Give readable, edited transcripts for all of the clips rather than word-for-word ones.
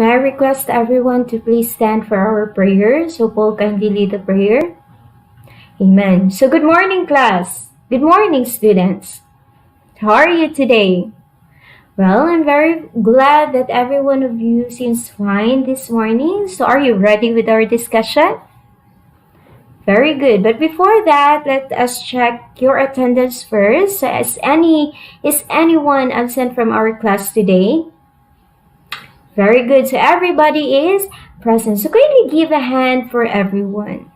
May I request everyone to please stand for our prayer so Paul can lead the prayer? Amen. So good morning, class. Good morning, students. How are you today? Well, I'm very glad that every one of you seems fine this morning. So are you ready with our discussion? Very good. But before that, let us check your attendance first. So is anyone absent from our class today? Very good. So everybody is present. So quickly give a hand for everyone.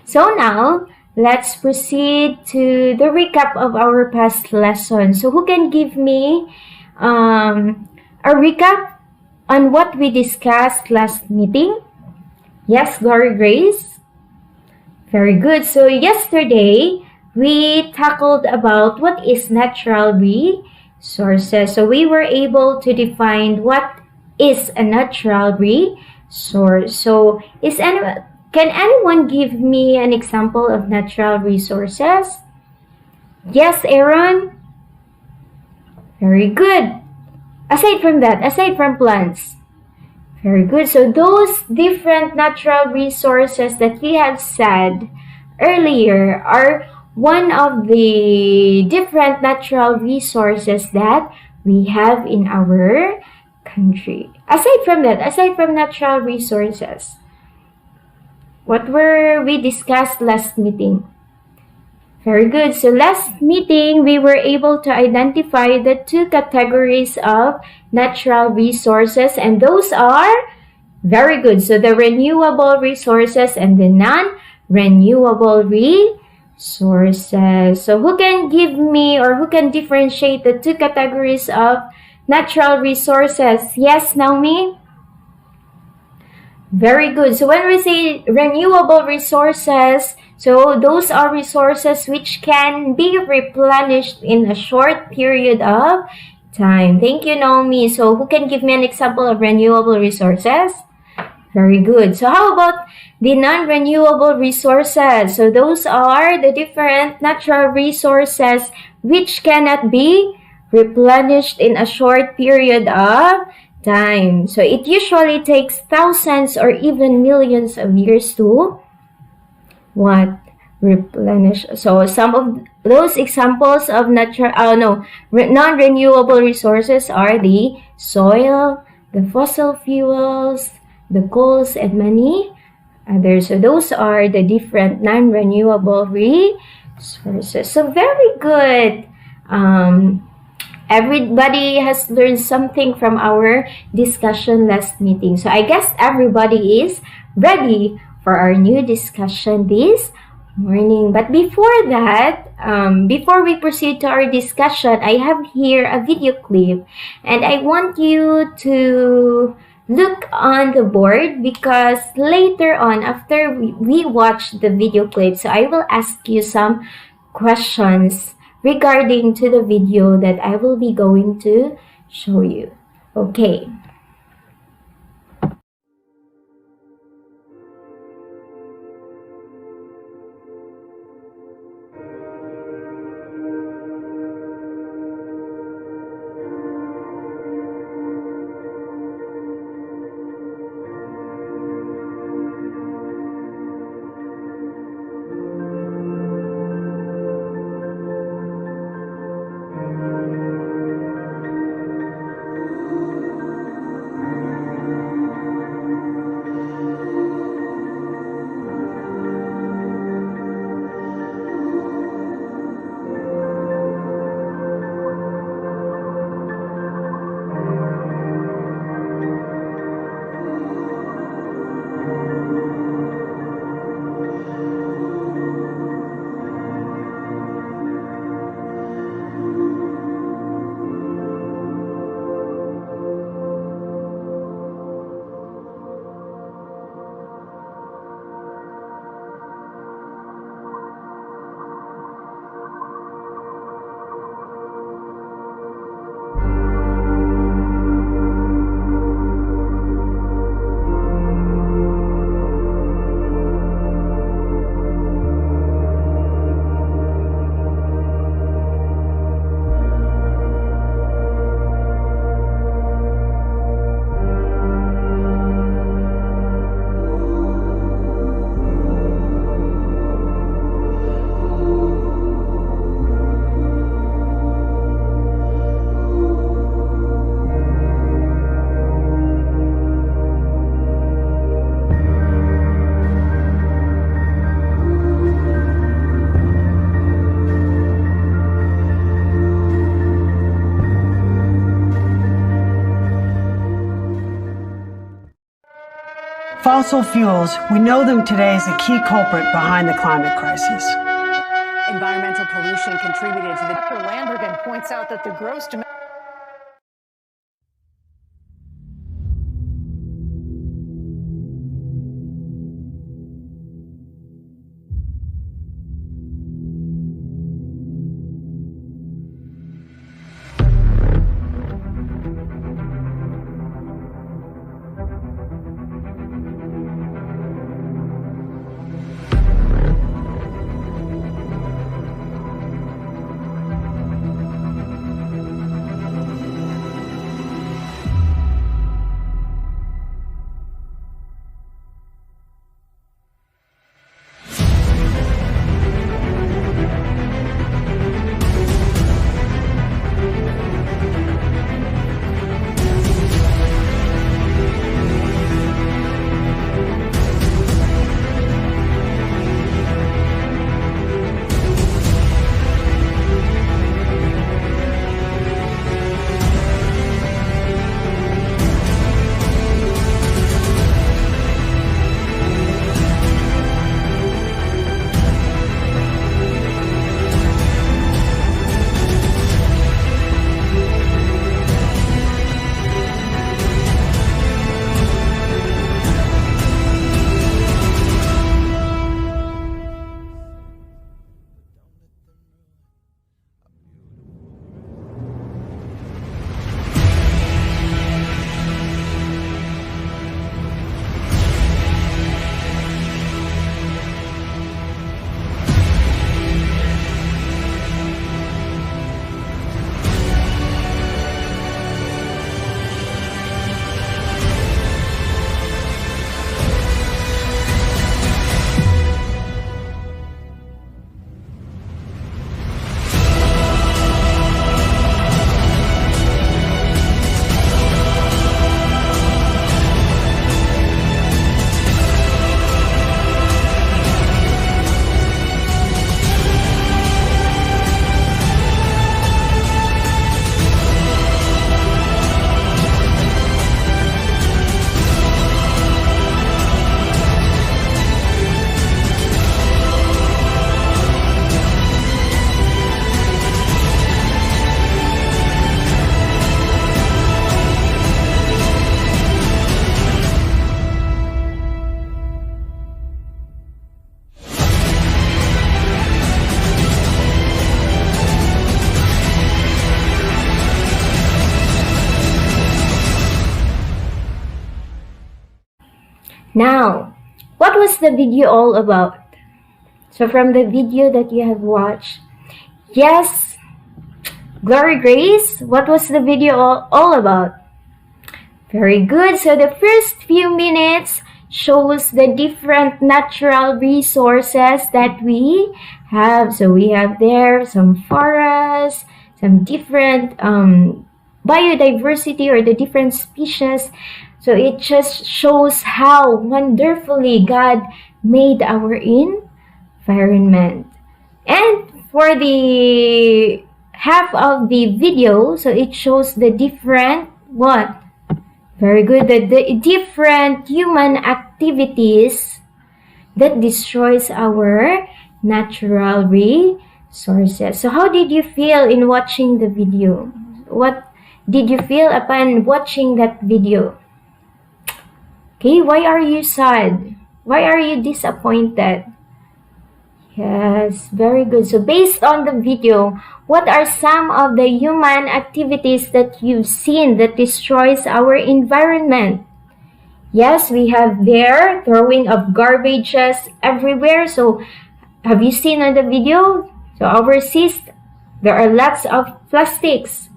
So now, let's proceed to the recap of our past lesson. So who can give me a recap on what we discussed last meeting? Yes, Glory Grace? Very good. So yesterday, we tackled about what is natural resources. So we were able to define what is a natural resource. So can anyone give me an example of natural resources? Yes, Aaron? Very good. Aside from that, aside from plants. Very good. So those different natural resources that we have said earlier are one of the different natural resources that we have in our country. Aside from that, aside from natural resources, what were we discussed last meeting? Very good. So last meeting, we were able to identify the two categories of natural resources, and those are very good. So the renewable resources and the non-renewable resources. So who can give me or who can differentiate the two categories of natural resources? Yes, Naomi? Very good. So when we say renewable resources, so those are resources which can be replenished in a short period of time. Thank you, Naomi. So who can give me an example of renewable resources? Very good. So how about the non-renewable resources? So those are the different natural resources which cannot be replenished in a short period of time. So it usually takes thousands or even millions of years to replenish. So some of those examples of non-renewable resources are the soil, the fossil fuels, the coals, and many others. So those are the different non-renewable resources. So very good. Everybody has learned something from our discussion last meeting. So I guess everybody is ready for our new discussion this morning. But before that, before we proceed to our discussion, I have here a video clip. And I want you to look on the board because later on, after we watch the video clip, so I will ask you some questions regarding to the video that I will be going to show you. Okay. Fossil fuels, we know them today as a key culprit behind the climate crisis. Environmental pollution contributed to the... Dr. Lambergan points out that the gross domestic... Now, what was the video all about? So from the video that you have watched, yes, Glory Grace, what was the video all about? Very good. So the first few minutes shows the different natural resources that we have. So we have there some forests, some different biodiversity or the different species. So it just shows how wonderfully God made our environment. And for the half of the video, so it shows the different what? Very good. The different human activities that destroys our natural resources. So how did you feel in watching the video? What did you feel upon watching that video? Okay, why are you sad? Why are you disappointed? Yes, very good. So based on the video, what are some of the human activities that you've seen that destroys our environment? Yes, we have there throwing of garbages everywhere. So have you seen on the video? So overseas, there are lots of plastics.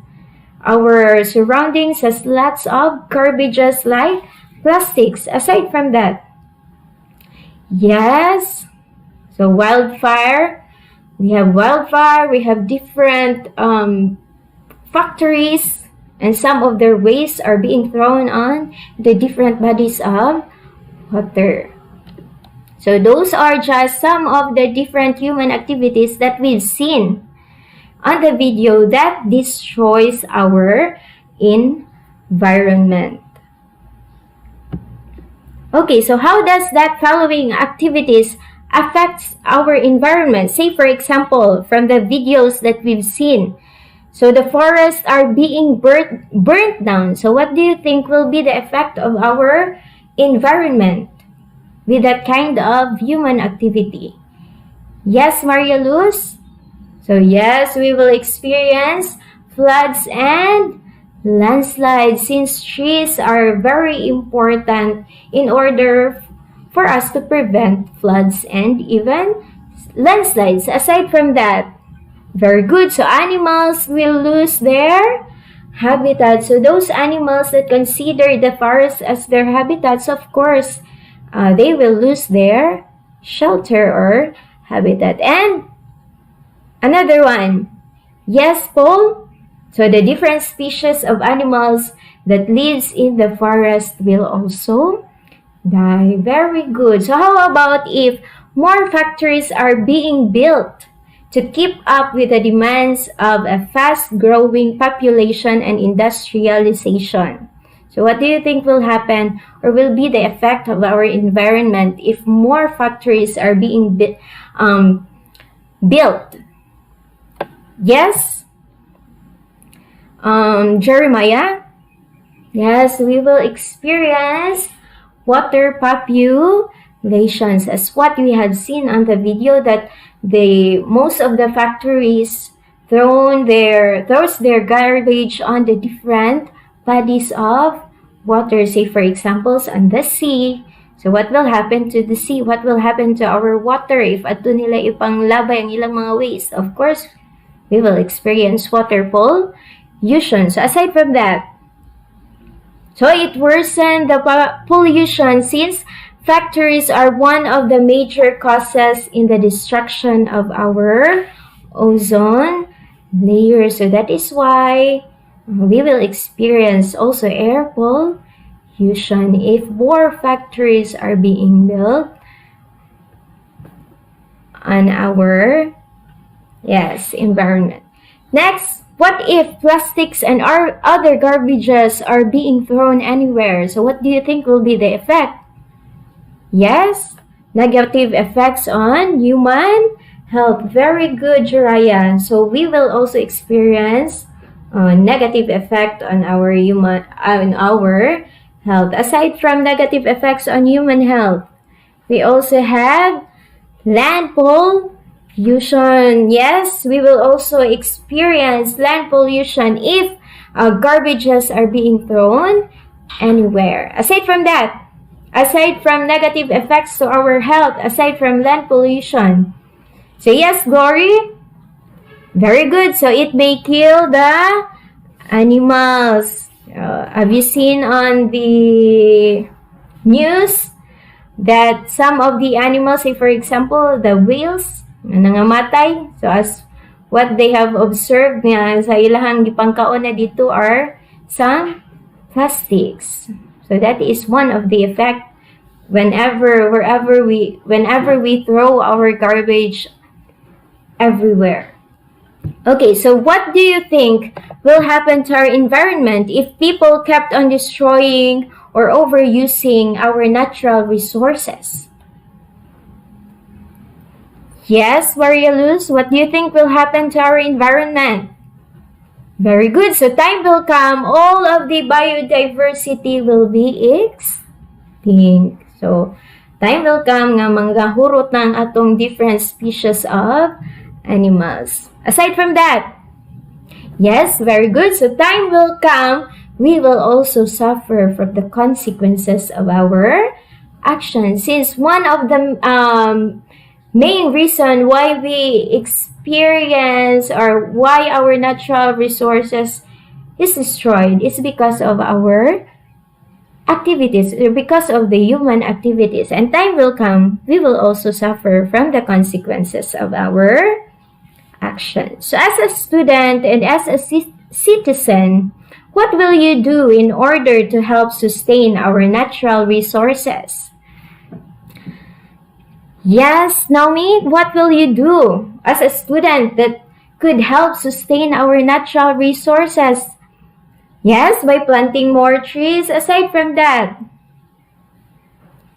Our surroundings has lots of garbages like plastics. Aside from that, yes, so wildfire, we have different factories, and some of their waste are being thrown on the different bodies of water. So those are just some of the different human activities that we've seen on the video that destroys our environment. Okay, so how does that following activities affects our environment? Say for example, from the videos that we've seen. So the forests are being burnt down. So what do you think will be the effect of our environment with that kind of human activity? Yes, Maria Luz? So yes, we will experience floods and landslides since trees are very important in order for us to prevent floods and even landslides. Aside from that, very good. So animals will lose their habitat. So those animals that consider the forest as their habitats, of course, they will lose their shelter or habitat. And another one. Yes, Paul? So the different species of animals that lives in the forest will also die. Very good. So how about if more factories are being built to keep up with the demands of a fast-growing population and industrialization? So what do you think will happen or will be the effect of our environment if more factories are being built? Yes? Jeremiah? Yes, we will experience water populations as what we have seen on the video that most of the factories throws their garbage on the different bodies of water, say for example on the sea. So what will happen to the sea? What will happen to our water if ato nila ipanglabay ang ilang mga waste? Of course, we will experience water pollution. So aside from that, so it worsened the pollution since factories are one of the major causes in the destruction of our ozone layer. So that is why we will experience also air pollution if more factories are being built on our environment. Next, what if plastics and other garbages are being thrown anywhere? So what do you think will be the effect? Yes, negative effects on human health. Very good, Jiraya. So we will also experience negative effect on our health. Aside from negative effects on human health, we also have land pollution. Yes, we will also experience land pollution if garbages are being thrown anywhere. Aside from that, aside from negative effects to our health, aside from land pollution. So yes, Glory. Very good. So it may kill the animals. Have you seen on the news that some of the animals, say for example, the whales, nangamatay? So as what they have observed nga sa ilahang gipangkaon na dito are some plastics. So that is one of the effect whenever we throw our garbage everywhere. Okay, so what do you think will happen to our environment if people kept on destroying or overusing our natural resources? Yes, Maria Luz, what do you think will happen to our environment? Very good. So time will come, all of the biodiversity will be extinct. So time will come nga manggahurot ng atong different species of animals. Aside from that, yes, very good. So time will come, we will also suffer from the consequences of our actions. Since one of the main reason why we experience or why our natural resources is destroyed is because of our activities, because of the human activities. And time will come, we will also suffer from the consequences of our actions. So as a student and as a citizen, what will you do in order to help sustain our natural resources? Yes, Naomi, what will you do as a student that could help sustain our natural resources? Yes, by planting more trees. Aside from that,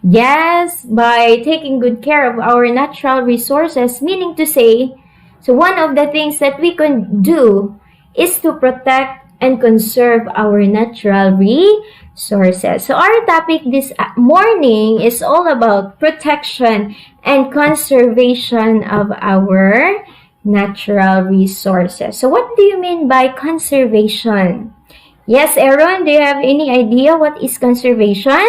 Yes, by taking good care of our natural resources, meaning to say, so one of the things that we can do is to protect and conserve our natural resources. So our topic this morning is all about protection and conservation of our natural resources. So what do you mean by conservation? Yes, Aaron, do you have any idea what is conservation?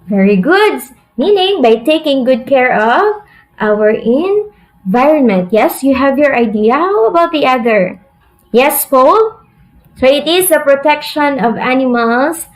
Very good. Meaning by taking good care of our environment. Yes, you have your idea. How about the other? Yes, Paul? So it is the protection of animals,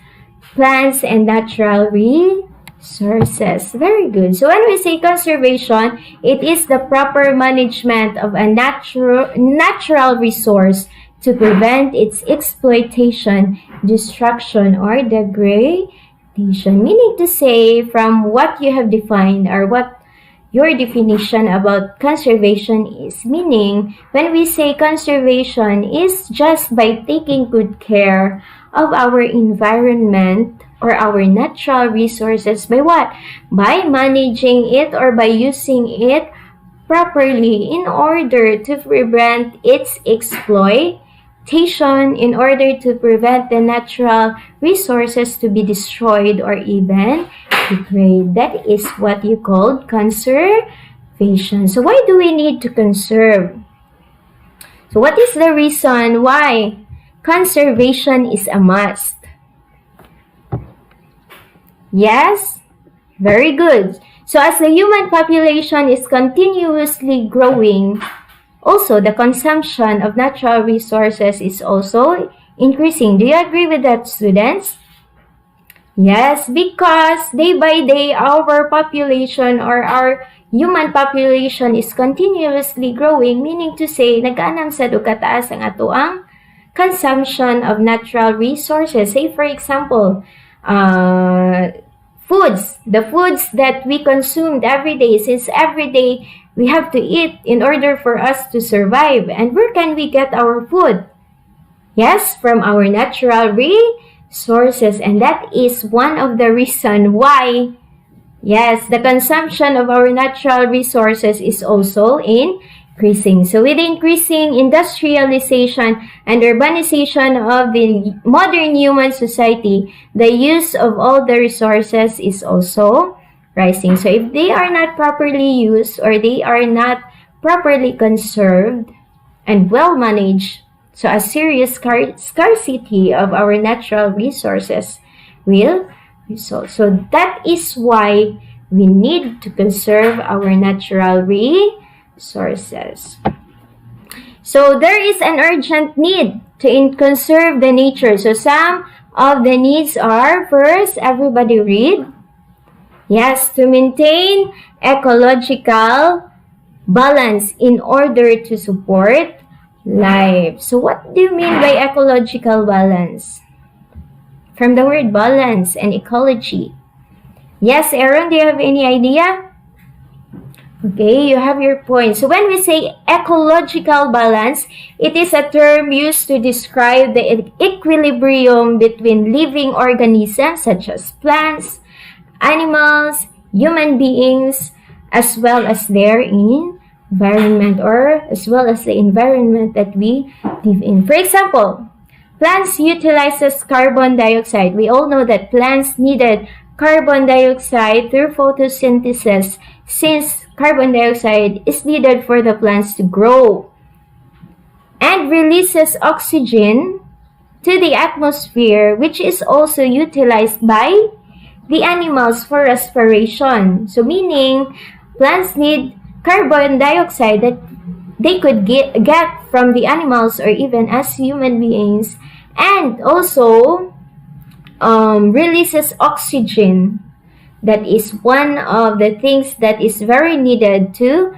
plants, and natural resources. Very good. So when we say conservation, it is the proper management of a natural resource to prevent its exploitation, destruction, or degradation. Meaning to say, from what you have defined or what your definition about conservation is, meaning when we say conservation is just by taking good care of our environment or our natural resources by what? By managing it or by using it properly in order to prevent its exploitation, in order to prevent the natural resources to be destroyed or even degrade. That is what you call conservation. So why do we need to conserve? So what is the reason why conservation is a must? Yes? Very good. So as the human population is continuously growing, also the consumption of natural resources is also increasing. Do you agree with that, students? Yes, because day by day our population or our human population is continuously growing, meaning to say nag-anam sad og kataas ang atoang consumption of natural resources. Say for example, the foods that we consumed every day, since every day we have to eat in order for us to survive. And where can we get our food? Yes, from our natural resources. And that is one of the reasons why, yes, the consumption of our natural resources is also increasing. So with increasing industrialization and urbanization of the modern human society, the use of all the resources is also rising. So if they are not properly used or they are not properly conserved and well managed, so a serious scarcity of our natural resources will result. So that is why we need to conserve our natural resources. So there is an urgent need to conserve the nature. So some of the needs are, first, everybody read. Yes, to maintain ecological balance in order to support life. So what do you mean by ecological balance? From the word balance and ecology. Yes, Aaron, do you have any idea? Okay, you have your point. So when we say ecological balance, it is a term used to describe the equilibrium between living organisms such as plants, animals, human beings, as well as their environment, or as well as the environment that we live in. For example, plants utilizes carbon dioxide. We all know that plants needed carbon dioxide through photosynthesis, since carbon dioxide is needed for the plants to grow, and releases oxygen to the atmosphere, which is also utilized by the animals for respiration. So meaning plants need carbon dioxide that they could get from the animals or even as human beings, and also releases oxygen. That is one of the things that is very needed to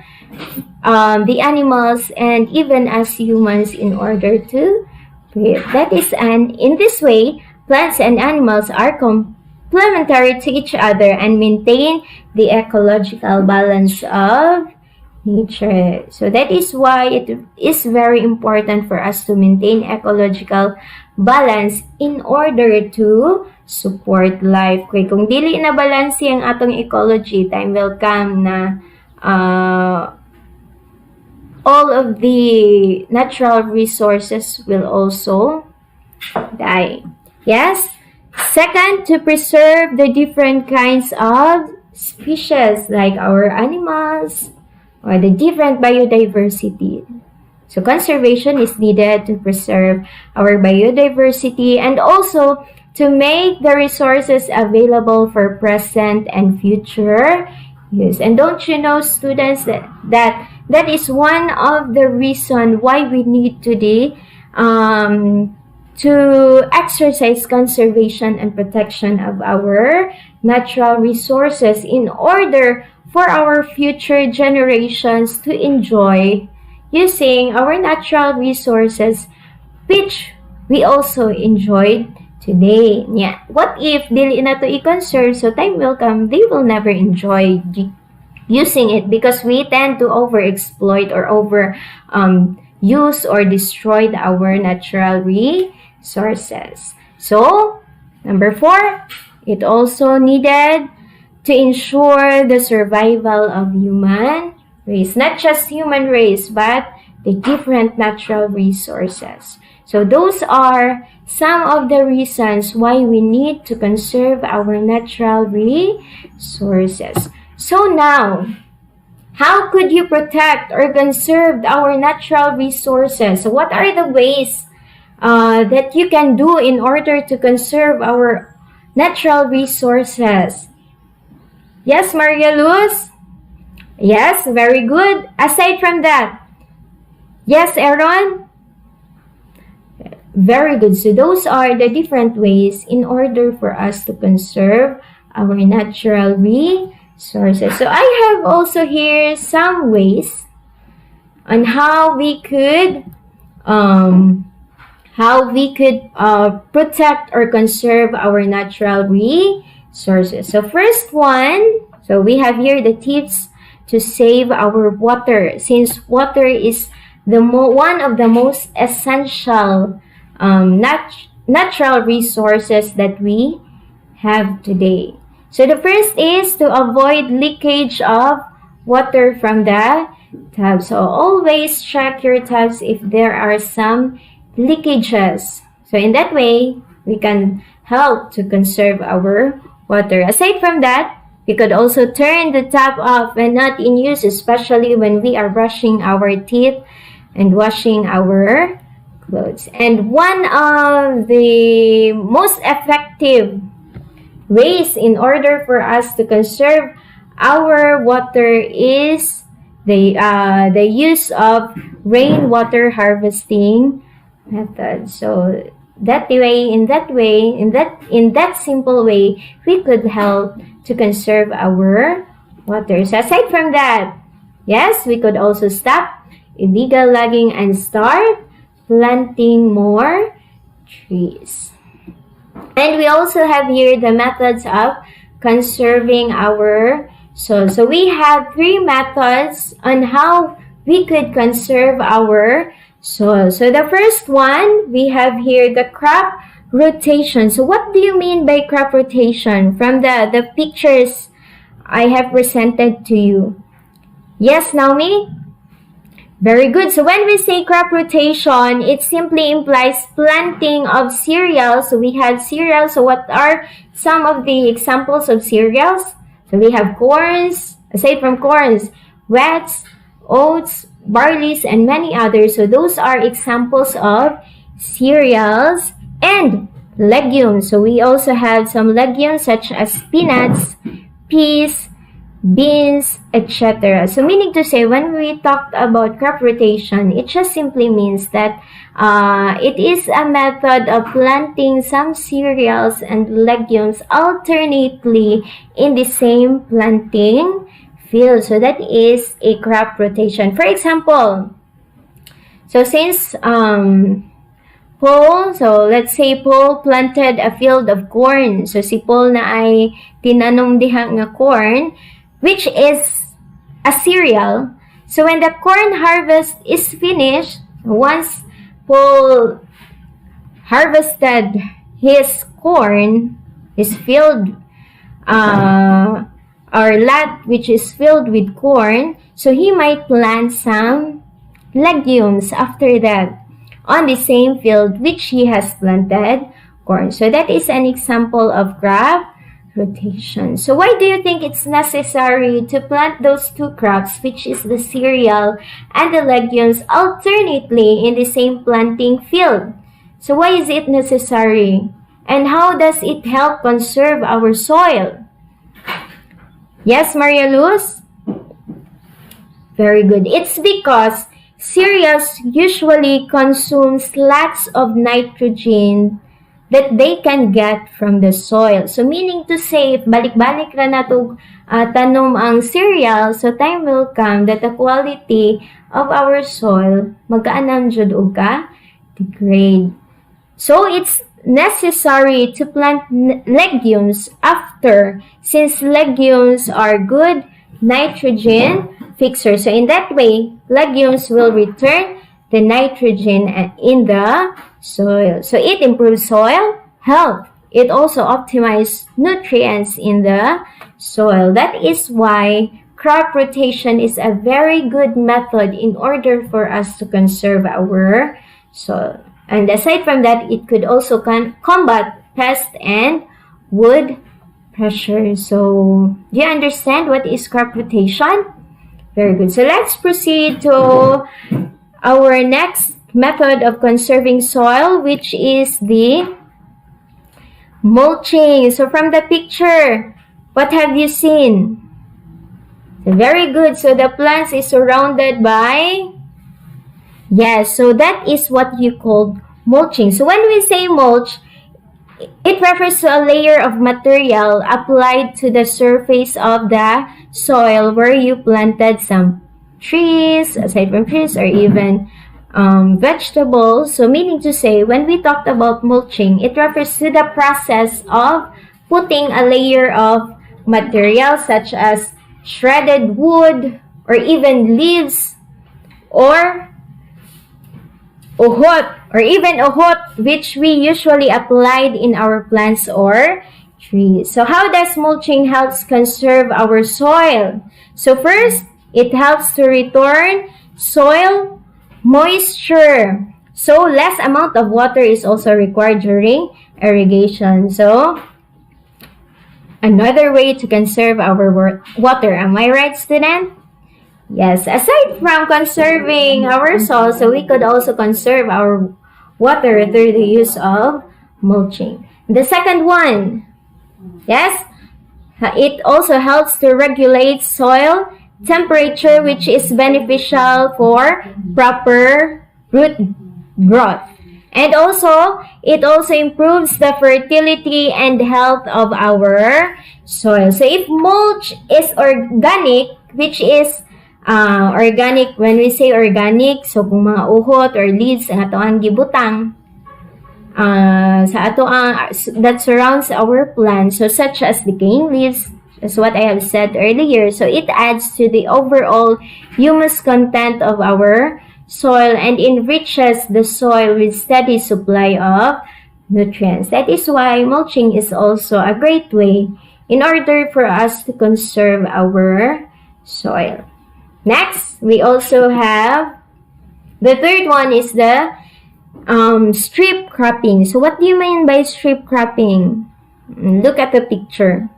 the animals and even as humans in order to breathe. That is, and in this way, plants and animals are complementary to each other and maintain the ecological balance of nature. So that is why it is very important for us to maintain ecological balance in order to support life. Kung dili na balanse ang atong ecology, time will come na all of the natural resources will also die. Yes? Second, to preserve the different kinds of species like our animals or the different biodiversity. So conservation is needed to preserve our biodiversity and also to make the resources available for present and future use. And don't you know, students, that is one of the reason why we need today to exercise conservation and protection of our natural resources in order for our future generations to enjoy using our natural resources, which we also enjoyed today. Yeah. What if dili na to i-conserve, so time will come, they will never enjoy using it because we tend to overexploit or use or destroy our natural resources. So, number 4, it also needed to ensure the survival of human race. Not just human race, but the different natural resources. So those are some of the reasons why we need to conserve our natural resources. So now, how could you protect or conserve our natural resources? So what are the ways that you can do in order to conserve our natural resources? Yes, Maria Luz? Yes, very good. Aside from that, yes, Aaron? Very good. So those are the different ways in order for us to conserve our natural resources. So I have also here some ways on how we could protect or conserve our natural resources. So first one, so we have here the tips to save our water, since water is one of the most essential natural resources that we have today. So the first is to avoid leakage of water from the tap. So always check your taps if there are some leakages. So in that way, we can help to conserve our water. Aside from that, we could also turn the tap off when not in use, especially when we are brushing our teeth and washing our clothes. And one of the most effective ways in order for us to conserve our water is the use of rainwater harvesting method. So in that simple way, we could help to conserve our water. So aside from that, yes, we could also stop illegal logging and start planting more trees. And we also have here the methods of conserving our soil. So we have 3 methods on how we could conserve our soil. So the first one, we have here the crop rotation. So what do you mean by crop rotation from the pictures I have presented to you? Yes, Naomi? Very good. So when we say crop rotation, it simply implies planting of cereals. So we have cereals. So what are some of the examples of cereals? So we have corns, aside from corns, wheats, oats, barleys, and many others. So those are examples of cereals and legumes. So we also have some legumes such as peanuts, peas, beans, etc. So meaning to say, when we talked about crop rotation, it just simply means that it is a method of planting some cereals and legumes alternately in the same planting field. So that is a crop rotation. For example, so since Paul, so let's say Paul planted a field of corn. So si Paul na ay tinanong diha nga corn, which is a cereal. So when the corn harvest is finished, once Paul harvested his corn, is filled, or lot which is filled with corn, so he might plant some legumes after that on the same field which he has planted corn. So that is an example of crop rotation. So why do you think it's necessary to plant those two crops, which is the cereal and the legumes, alternately in the same planting field? So why is it necessary? And how does it help conserve our soil? Yes, Maria Luz? Very good. It's because cereals usually consumes lots of nitrogen that they can get from the soil. So meaning to say, if balik-balik ra nato tanom ang cereal, so time will come that the quality of our soil magkaanam jud og ka degrade. So it's necessary to plant legumes after, since legumes are good nitrogen fixers. So in that way, legumes will return the nitrogen in the soil. So it improves soil health. It also optimizes nutrients in the soil. That is why crop rotation is a very good method in order for us to conserve our soil. And aside from that, it could also combat pest and wood pressure. So, do you understand what is crop rotation? Very good. So, let's proceed to our next method of conserving soil, which is the mulching. So, from the picture, what have you seen? Very good. So, the plants is surrounded by... Yes, so that is what you call mulching. So when we say mulch, it refers to a layer of material applied to the surface of the soil where you planted some trees, aside from trees, or even vegetables. So meaning to say, when we talked about mulching, it refers to the process of putting a layer of material such as shredded wood or even leaves or uhot, or even uhot, which we usually applied in our plants or trees. So how does mulching helps conserve our soil? So first, it helps to return soil moisture. So less amount of water is also required during irrigation. So another way to conserve our water. Am I right, student? Yes, aside from conserving our soil, so we could also conserve our water through the use of mulching. The second one, yes, it also helps to regulate soil temperature, which is beneficial for proper root growth. And also, it also improves the fertility and health of our soil. So if mulch is organic, which is organic, when we say organic, so kung mga uhot or leaves ang ato ang gibutang sa ato ang that surrounds our plants, so such as decaying leaves, as what I have said earlier, so it adds to the overall humus content of our soil and enriches the soil with steady supply of nutrients. That is why mulching is also a great way in order for us to conserve our soil. Next, we also have the third one is the strip cropping. So what do you mean by strip cropping? Look at the picture.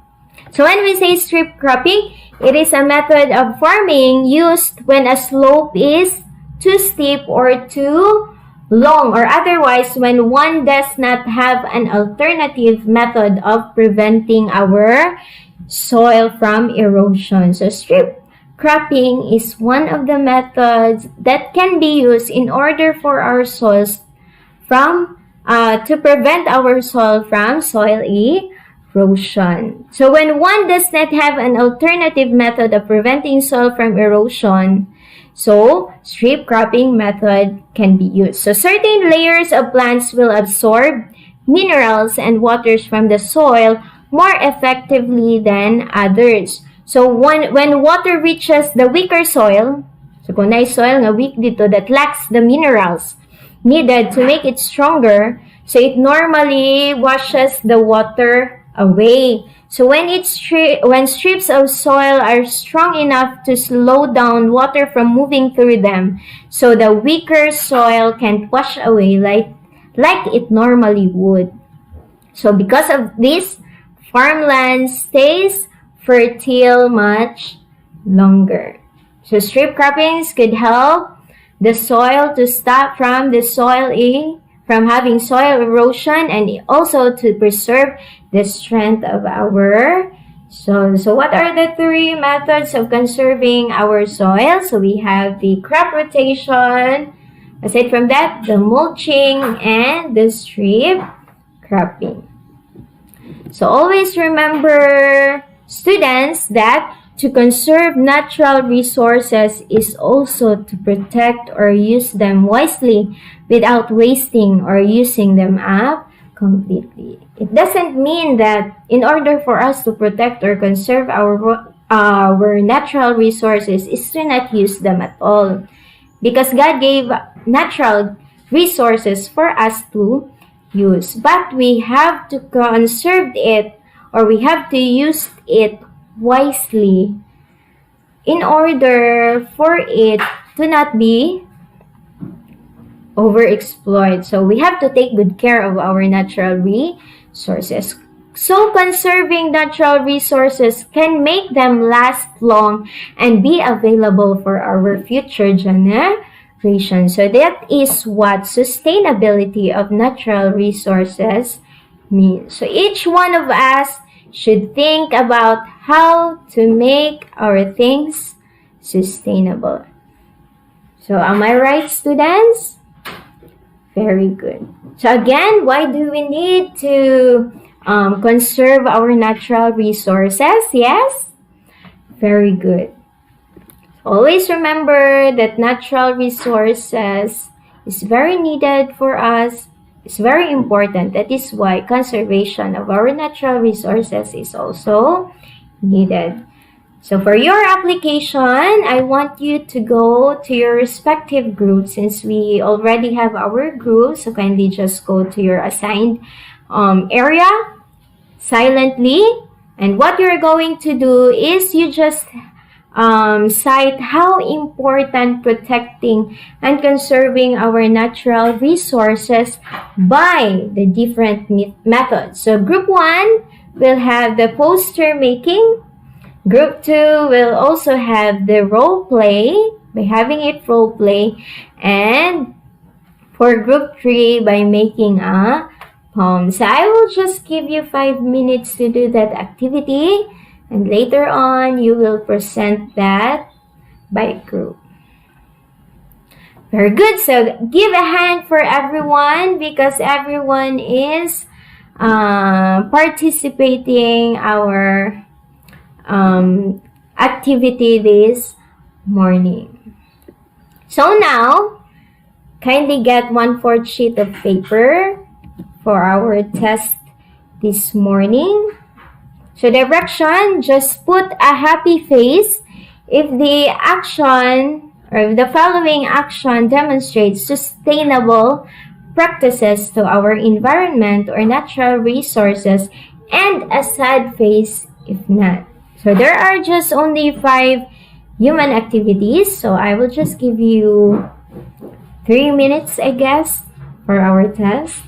So when we say strip cropping, it is a method of farming used when a slope is too steep or too long, or otherwise when one does not have an alternative method of preventing our soil from erosion. So strip cropping is one of the methods that can be used in order for our soils from to prevent our soil from soil erosion. So when one does not have an alternative method of preventing soil from erosion, so strip cropping method can be used. So certain layers of plants will absorb minerals and waters from the soil more effectively than others. So when water reaches the weaker soil, so kung na soil nga weak dito that lacks the minerals needed to make it stronger, so it normally washes the water away. So when strips of soil are strong enough to slow down water from moving through them, so the weaker soil can wash away like it normally would. So because of this, farmland stays fertile much longer. So strip croppings could help the soil to stop from having soil erosion, and also to preserve the strength of our soil. So what are the three methods of conserving our soil? So we have the crop rotation, aside from that, the mulching, and the strip cropping. So always remember, students, that to conserve natural resources is also to protect or use them wisely without wasting or using them up completely. It doesn't mean that in order for us to protect or conserve our natural resources is to not use them at all. Because God gave natural resources for us to use. But we have to conserve it, or we have to use it wisely in order for it to not be overexploited. So we have to take good care of our natural resources. So conserving natural resources can make them last long and be available for our future generations. So that is what sustainability of natural resources means. So each one of us should think about how to make our things sustainable. So am I right, students? Very good. So again, why do we need to conserve our natural resources? Yes? Very good. Always remember that natural resources is very needed for us. It's very important. That is why conservation of our natural resources is also needed. So for your application, I want you to go to your respective groups, since we already have our groups. So kindly just go to your assigned area silently. And what you're going to do is you just cite how important protecting and conserving our natural resources by the different methods. So group 1 will have the poster making. Group 2 will also have the role play, by having it role play. And for group 3, by making a poem. So I will just give you 5 minutes to do that activity. And later on, you will present that by group. Very good. So give a hand for everyone, because everyone is participating our activity this morning. So now, kindly get 1/4 sheet of paper for our test this morning. So direction, just put a happy face if the action or if the following action demonstrates sustainable practices to our environment or natural resources, and a sad face if not. So there are just only 5 human activities, so I will just give you 3 minutes, I guess, for our test.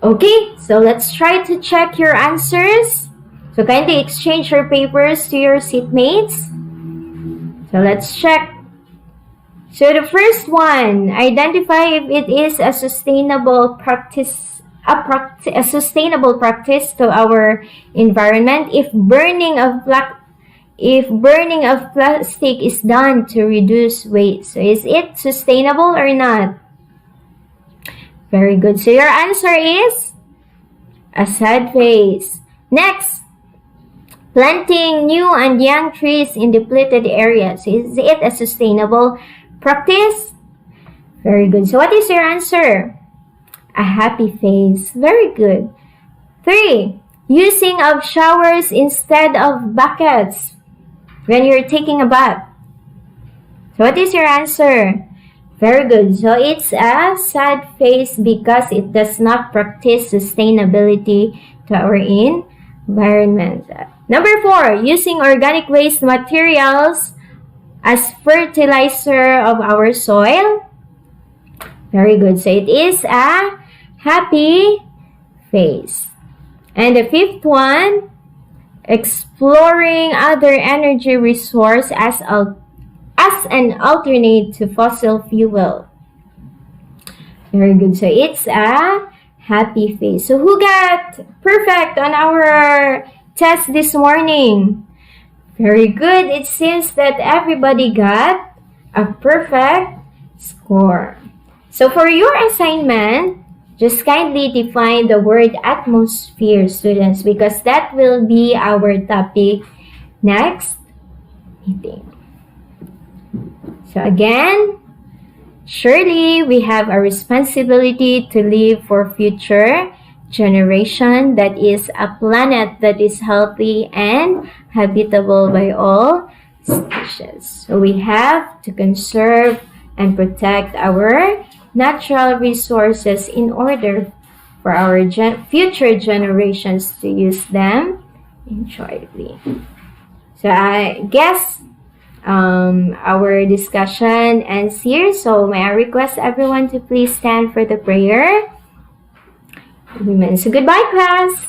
Okay, so let's try to check your answers. So kindly exchange your papers to your seatmates. So let's check. So the first one, identify if it is a sustainable practice, a sustainable practice to our environment. If burning of plastic is done to reduce waste, so is it sustainable or not? Very good. So your answer is a sad face. Next, planting new and young trees in depleted areas. Is it a sustainable practice? Very good. So what is your answer? A happy face. Very good. 3, using of showers instead of buckets when you're taking a bath. So what is your answer? Very good. So it's a sad face because it does not practice sustainability to our environment. Number 4, using organic waste materials as fertilizer of our soil. Very good. So it is a happy face. And the 5th one, exploring other energy resource as an alternate to fossil fuel. Very good. So it's a happy face. So who got perfect on our test this morning? Very good. It seems that everybody got a perfect score. So for your assignment, just kindly define the word atmosphere, students, because that will be our topic next meeting. So again, surely we have a responsibility to live for future generation, that is a planet that is healthy and habitable by all species. So we have to conserve and protect our natural resources in order for our future generations to use them enjoyably. So I guess our discussion ends here. So may I request everyone to please stand for the prayer. Amen. So goodbye, class.